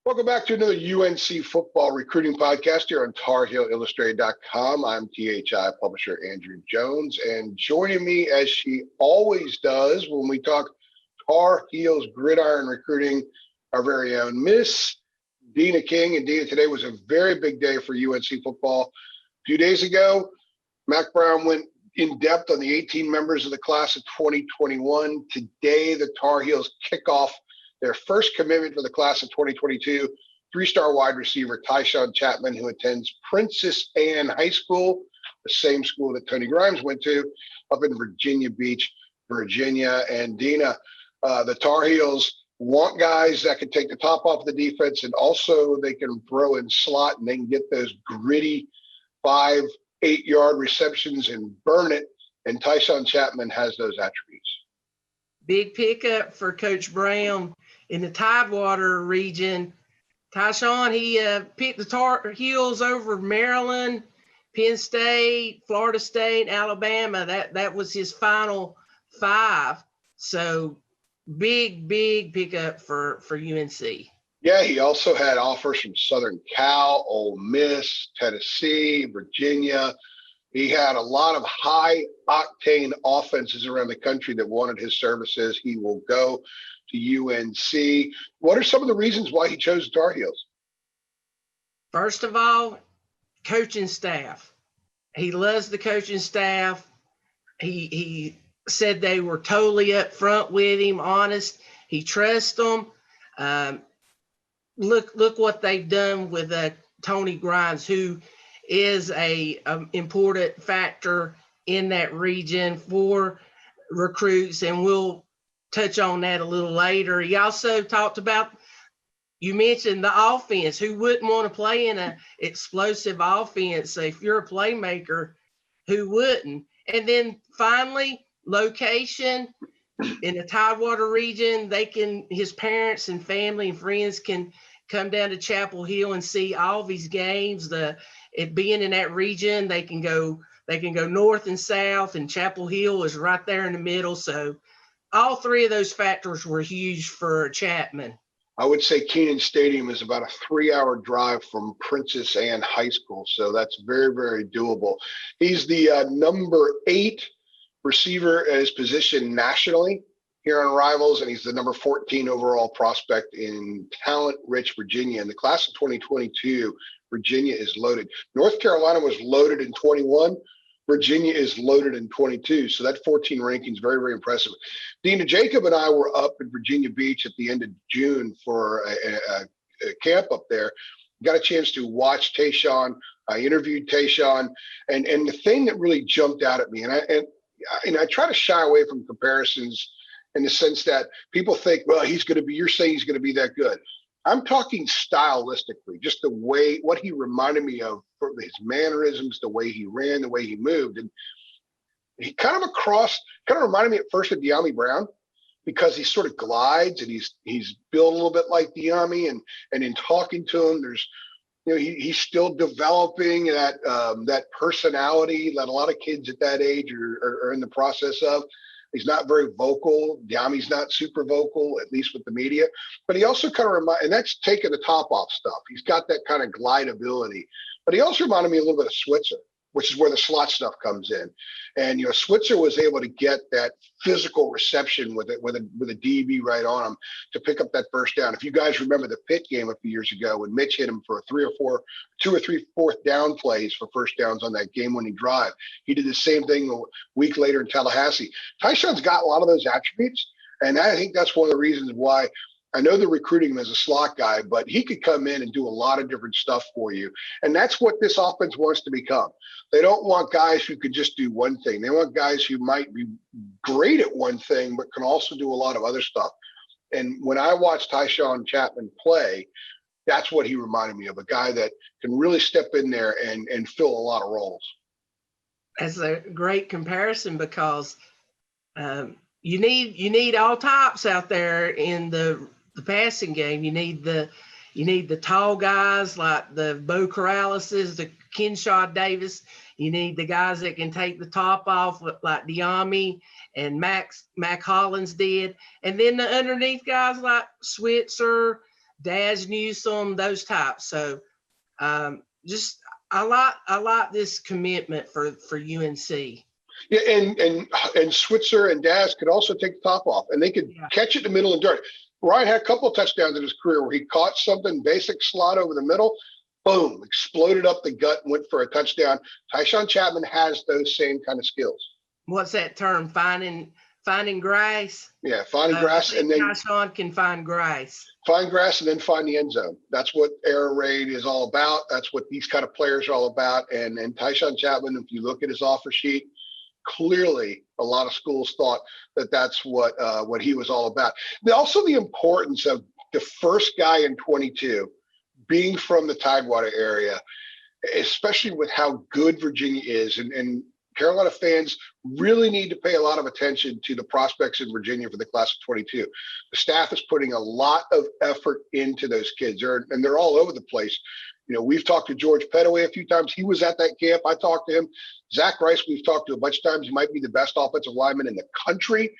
Welcome back to another UNC football recruiting podcast here on TarHeelIllustrated.com. I'm THI publisher Andrew Jones, and joining me as she always does when we talk Tar Heels gridiron recruiting, our very own Miss Deana King. And Deana, today was a very big day for UNC football. A few days ago, Mack Brown went in depth on the 18 members of the class of 2021. Today, the Tar Heels kick off their first commitment for the class of 2022, three-star wide receiver Tychaun Chapman, who attends Princess Anne High School, the same school that Tony Grimes went to, up in Virginia Beach, Virginia. And Deana, the Tar Heels want guys that can take the top off the defense, and also they can throw in slot, and they can get those gritty 5-8 yard receptions and burn it. And Tychaun Chapman has those attributes. Big pickup for Coach Brown in the Tidewater region. Tychaun, he picked the Tar Heels over Maryland, Penn State, Florida State, Alabama. That was his final five. So big pickup for UNC. Yeah, he also had offers from Southern Cal, Ole Miss, Tennessee, Virginia. He had a lot of high-octane offenses around the country that wanted his services. He will go to UNC. What are some of the reasons why he chose the Tar Heels? First of all, coaching staff. He loves the coaching staff. He said they were totally up front with him, honest. He trusts them. Look what they've done with Tony Grimes, who is a important factor in that region for recruits, and we'll touch on that a little later. He also talked about, you mentioned the offense. Who wouldn't want to play in an explosive offense? If you're a playmaker, who wouldn't? And then finally, location in the Tidewater region. His parents and family and friends can come down to Chapel Hill and see all of these games. It being in that region, they can go north and south, and Chapel Hill is right there in the middle. So all three of those factors were huge for Chapman. I would say Kenan Stadium is about a 3-hour drive from Princess Anne High School, so that's very, very doable. He's the number 8 receiver at his position nationally here on Rivals, and he's the number 14 overall prospect in talent-rich Virginia. In the class of 2022, Virginia is loaded. North Carolina was loaded in 21. Virginia is loaded in 22. So that 14 ranking is very, very impressive. Deana, Jacob and I were up in Virginia Beach at the end of June for a camp up there. Got a chance to watch Tychaun. I interviewed Tychaun. And the thing that really jumped out at me, and I try to shy away from comparisons in the sense that people think, well, you're saying he's going to be that good. I'm talking stylistically, just the way, what he reminded me of, his mannerisms, the way he ran, the way he moved. And he kind of reminded me at first of Deana Brown, because he sort of glides and he's built a little bit like Deana, and in talking to him, there's, he's still developing that personality that a lot of kids at that age are in the process of. He's not very vocal. Deana's not super vocal, at least with the media. But he also kind of and that's taking the top off stuff. He's got that kind of glide ability. But he also reminded me a little bit of Switzer, which is where the slot stuff comes in. And, Switzer was able to get that physical reception with a DB right on him to pick up that first down. If you guys remember the Pitt game a few years ago when Mitch hit him for 2 or 3 fourth down plays for first downs on that game-winning drive, he did the same thing a week later in Tallahassee. Tychaun's got a lot of those attributes, and I think that's one of the reasons why I know they're recruiting him as a slot guy, but he could come in and do a lot of different stuff for you. And that's what this offense wants to become. They don't want guys who could just do one thing. They want guys who might be great at one thing, but can also do a lot of other stuff. And when I watched Tychaun Chapman play, that's what he reminded me of, a guy that can really step in there and fill a lot of roles. That's a great comparison, because you need all types out there in the passing game. You need the tall guys like the Bo Corraleses, the Kenshaw Davis. You need the guys that can take the top off, like Deana and Mack Hollins did. And then the underneath guys like Switzer, Daz Newsome, those types. So just I like this commitment for UNC. Yeah, and Switzer and Daz could also take the top off, and they could catch it in the middle and dirt. Ryan had a couple of touchdowns in his career where he caught something, basic slot over the middle, boom, exploded up the gut and went for a touchdown. Tychaun Chapman has those same kind of skills. What's that term? Finding grass? Yeah, finding grass, and then Tychaun can find grass. Find grass and then find the end zone. That's what air raid is all about. That's what these kind of players are all about. And Tychaun Chapman, if you look at his offer sheet, clearly a lot of schools thought that that's what he was all about. Also the importance of the first guy in 22 being from the Tidewater area, especially with how good Virginia is. And Carolina fans really need to pay a lot of attention to the prospects in Virginia for the class of 22. The staff is putting a lot of effort into those kids, and they're all over the place. You know, we've talked to George Pettaway a few times. He was at that camp. I talked to him. Zach Rice, we've talked to a bunch of times. He might be the best offensive lineman in the country.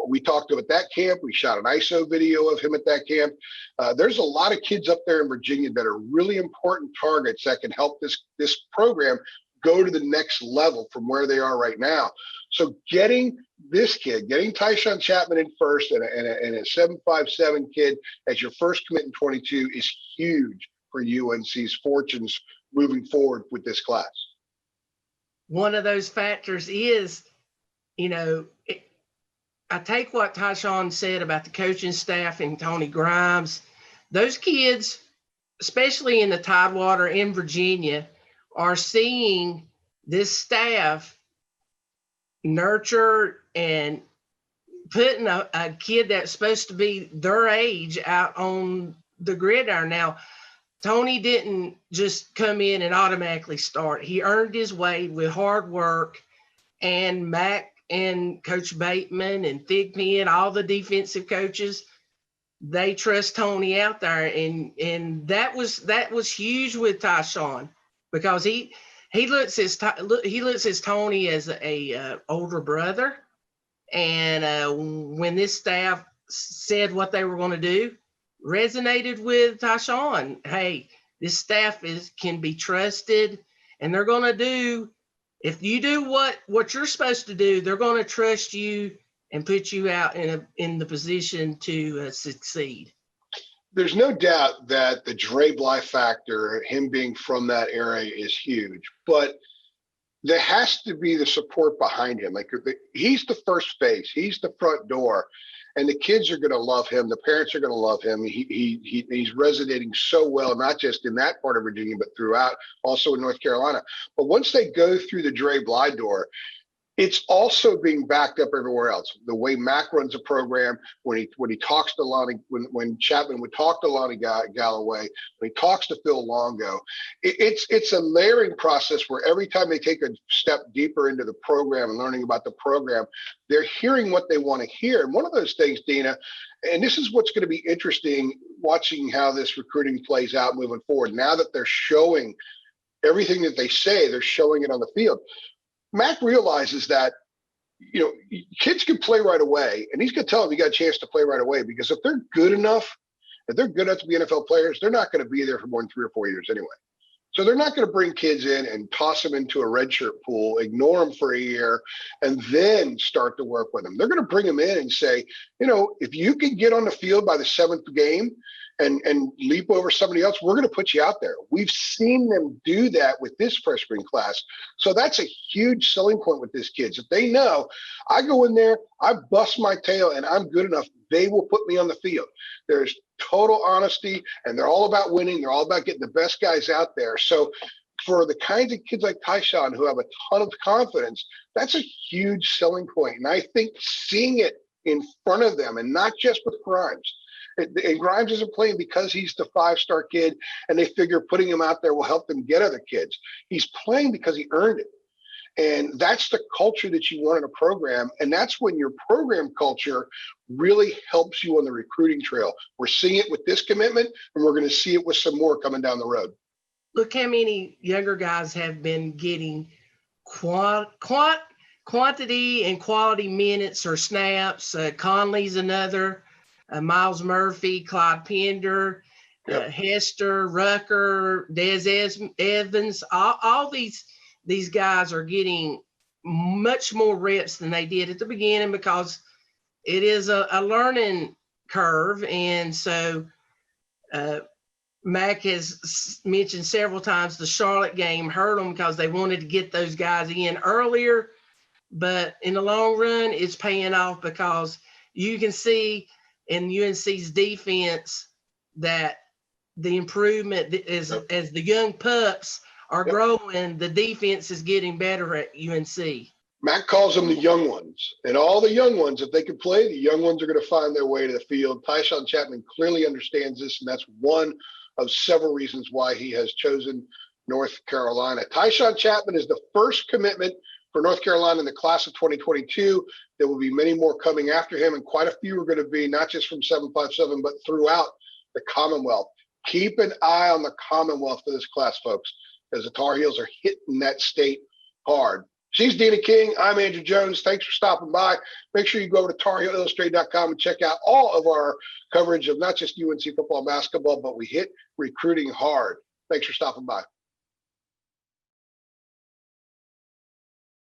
We talked to him at that camp. We shot an ISO video of him at that camp. There's a lot of kids up there in Virginia that are really important targets that can help this program go to the next level from where they are right now. So getting this kid, getting Tychaun Chapman in first and a 757 kid as your first commit in 22 is huge for UNC's fortunes moving forward with this class. One of those factors is, you know, I take what Tychaun said about the coaching staff and Tony Grimes. Those kids, especially in the Tidewater in Virginia, are seeing this staff nurture and putting a kid that's supposed to be their age out on the gridiron. Now, Tony didn't just come in and automatically start. He earned his way with hard work, and Mack and Coach Bateman and Thigpen, all the defensive coaches, they trust Tony out there. And that was huge with Tychaun, because he looks at Tony as a older brother. And when this staff said what they were going to do, resonated with Tychaun. Hey, this staff can be trusted, and they're going to do, if you do what you're supposed to do, they're going to trust you and put you out in the position to succeed. There's no doubt that the Dre Bly factor, him being from that area, is huge, but there has to be the support behind him. Like, he's the first face, he's the front door, and the kids are going to love him. The parents are going to love him. He's resonating so well, not just in that part of Virginia, but throughout, also in North Carolina. But once they go through the Dre Bly door, it's also being backed up everywhere else. The way Mack runs a program, when he talks to Lonnie, when Chapman would talk to Lonnie Galloway, when he talks to Phil Longo, it's a layering process where every time they take a step deeper into the program and learning about the program, they're hearing what they want to hear. And one of those things, Deana, and this is what's going to be interesting, watching how this recruiting plays out moving forward. Now that they're showing everything that they say, they're showing it on the field. Mack realizes that, you know, kids can play right away, and he's going to tell them you got a chance to play right away, because if they're good enough to be NFL players, they're not going to be there for more than 3 or 4 years anyway. So they're not going to bring kids in and toss them into a redshirt pool, ignore them for a year, and then start to work with them. They're going to bring them in and say, you know, if you can get on the field by the 7th game and leap over somebody else, we're going to put you out there. We've seen them do that with this freshman class. So that's a huge selling point with these kids. If they know I go in there, I bust my tail, and I'm good enough, they will put me on the field. There's total honesty, and they're all about winning. They're all about getting the best guys out there. So for the kinds of kids like Tychaun who have a ton of confidence, that's a huge selling point. And I think seeing it in front of them, and not just with Grimes, and Grimes isn't playing because he's the 5-star kid and they figure putting him out there will help them get other kids. He's playing because he earned it. And that's the culture that you want in a program. And that's when your program culture really helps you on the recruiting trail. We're seeing it with this commitment, and we're going to see it with some more coming down the road. Look how many younger guys have been getting quantity and quality minutes or snaps. Conley's another. Miles Murphy, Clyde Pender. Hester, Rucker, Evans, all these guys are getting much more reps than they did at the beginning because it is a learning curve. And so Mack has mentioned several times the Charlotte game hurt them because they wanted to get those guys in earlier. But in the long run, it's paying off because you can see in UNC's defense that the improvement is as the young pups are growing, the defense is getting better at UNC. Matt calls them the young ones, and all the young ones, if they can play, the young ones are going to find their way to the field. Tychaun Chapman clearly understands this, and that's one of several reasons why he has chosen North Carolina. Tychaun Chapman is the first commitment for North Carolina in the class of 2022. There will be many more coming after him, and quite a few are going to be not just from 757, but throughout the Commonwealth. Keep an eye on the Commonwealth for this class, folks, as the Tar Heels are hitting that state hard. She's Deana King. I'm Andrew Jones. Thanks for stopping by. Make sure you go over to TarHeelIllustrated.com and check out all of our coverage of not just UNC football and basketball, but we hit recruiting hard. Thanks for stopping by.